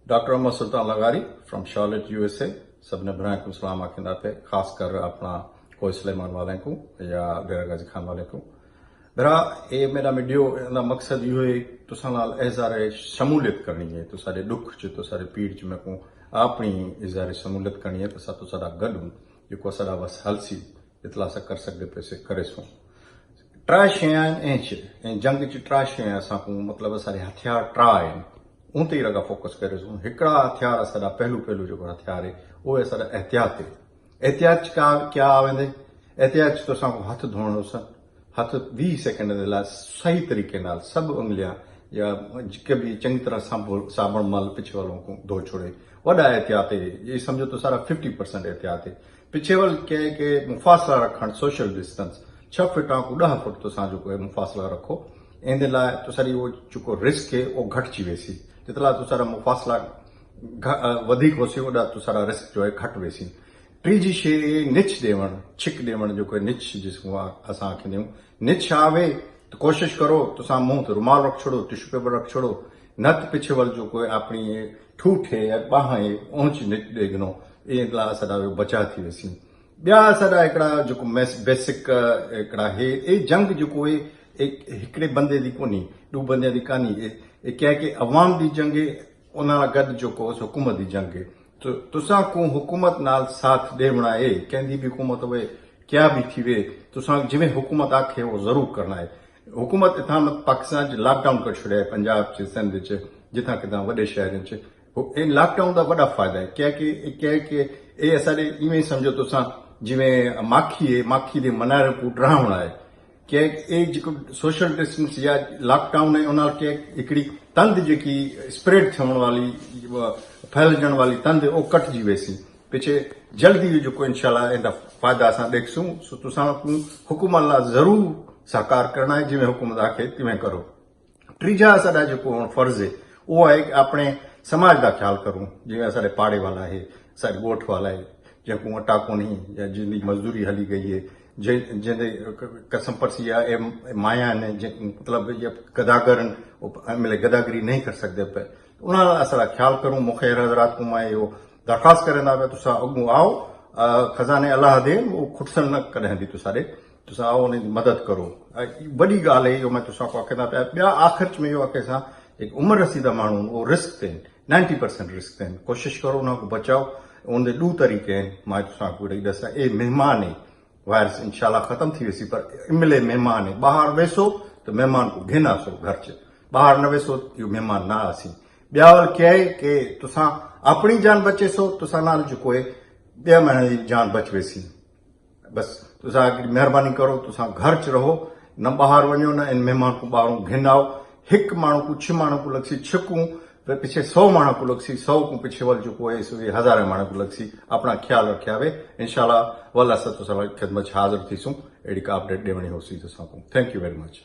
doctor Mohammad Sultan Lagari from Charlotte USA सबने बनाकुम सलाम आखिंदा पे खासकर अपना कोई सुलेमान वाले को या डेरा गाजी खान वाले को मेरा ये मेरा वीडियो का मकसद यो है तो नाल एजारे शमूलियत करनी है तो सारे दुख च तो सारे पीड़ च मैं को अपनी एजारे शमूलियत करनी है तो सा तो सारा गडू जो सारा बस हलसी इतला सा कर सकते पैसे करे सो ट्रा शयां जंग च ट्रा शयां असा को मतलब सारे हथियार ट्रा आहिनि उन ते रगा फोकस करे सो हिकड़ा हथियार असां पहलू जो हथियार है वो असां एहतियात है एहतियात क्या आवेंदे एहतियात तो असां हथ धोणो सन हथ 20 सेकंड के लिए सही तरीके नाल सब उंगलियां या जिके भी चंगी तरह साबुण मल पिछे वालों को धो छोड़े वड़ा एहतियात है ये समझो तो सारा 50% एहतियात है पिछे वाल के मुफासला रखण सोशल डिस्टेंस 6 फुट को 10 फुट तो जो कोई मुफासला रखो इन लाइ तो सारी वो जो रिस्क है वो घटजी वेसी जितला तो सारा मुफासला वधिक होसी ओडा तो सारा रिस्क जो है घट वेसी टीजी शे निच देवण छिक देवण जो कोई निच जिसको असां आखिंदा आहियूं निच आवे तो कोशिश करो तो मुंह ते रुमाल रख छोड़ो टिश्यू पेपर रख छोड़ो नत पिछे वल जो कोई अपनी ठूठ है या बाह है ऊंच निच देगनो ए ला सदा बचा थी वेसी बिया सदा एकड़ा जो बेसिक एकड़ा है ए जंग जो कोई एक हिकड़े बंदे दी कोनी दो बंदे दी कानी ए क्या के अवाम दी जंग उना गद जो को हुकूमत दी जंग तो तुसा को हुकूमत नाल साथ देवना है कहंदी भी हुकूमत वे क्या भी थी वे तुसा जिवें हुकूमत आखे वो जरूर करना है हुकूमत इतना पाकिस्तान च लॉकडाउन कर छड़िया है पंजाब च सिंध च जिथा किता वडे शहर च इन लॉकडाउन का बड़ा फायदा है क्या कि ए असाडे इवें समझो तुसा जिवें माखी है माखी दे मनारे को डरावना है क्या ए जो सोशल डिस्टेंस या लॉकडाउन है उन के हिकड़ी तंद जी स्प्रेड थियण वाली फैलजण वाली तंद वो कटजी वेसी पिछे जल्दी जो को इंशाल्लाह इन फायदा असां देखसूं सो तुसा हुकूमत ला जरूर साकार करना है जिवें हुकूमत आखे तिवें करो तीजा असाडा जो फर्ज है वो है अपने समाज का ख्याल करूं जिवें असाडे पाड़े वाला है असाडे गोठ वाला है जंहिंको अटा कोन्हे या जिंदी मजदूरी हली गई है जिंदे कसम परसी या माया ने मतलब ये गदागर मिले गदागरी नहीं कर सकते पे उन्होंने असां ख्याल करूं मुखे हजरात को मैं यो दरखास्त करना पे तुसा अगू आओ खजाने अल्लाह दे वो खुटसन न करें दी तुसारे तुसा आओ उन मदद करो बड़ी गाल है यो मैं तुसा को आखदा पे बिया आखिर में यो आखे सा एक उम्र रसीदा मानू वो रिस्क थे 90% रिस्क थे कोशिश करो उन को बचाओ उन दो तरीके हैं मैं तुसा को दसा ए मेहमान है वायरस इंशाल्लाह खत्म थी वेसी पर इमले मेहमान है बाहर वेसो तो मेहमान को घेना सो घर च बाहर न वेसो यो मेहमान ना आसी ब्यावल क्या है कि तुसा अपनी जान बचे सो तुसा नाल जो कोई बे माण्हू जी जान बच वेसी बस तुसा मेहरबानी करो तुसा घर च रहो न बाहर वञो न इन मेहमान को बाहरों घिनाओ हिक माण्हू को 6 माण्हू को लॻसी छिकूं पिछे 100 माण्हू को लॻसी 100 को पिछे वल जो कोई 1000 माण्हू को लॻसी अपना ख्याल रखिया वे इंशाल्लाह वल असां तुसा खिदमत हाज़िर थीसूं अहिड़ी का अपडेट ॾियणी होसी तुसा को थैंक यू वेरी मच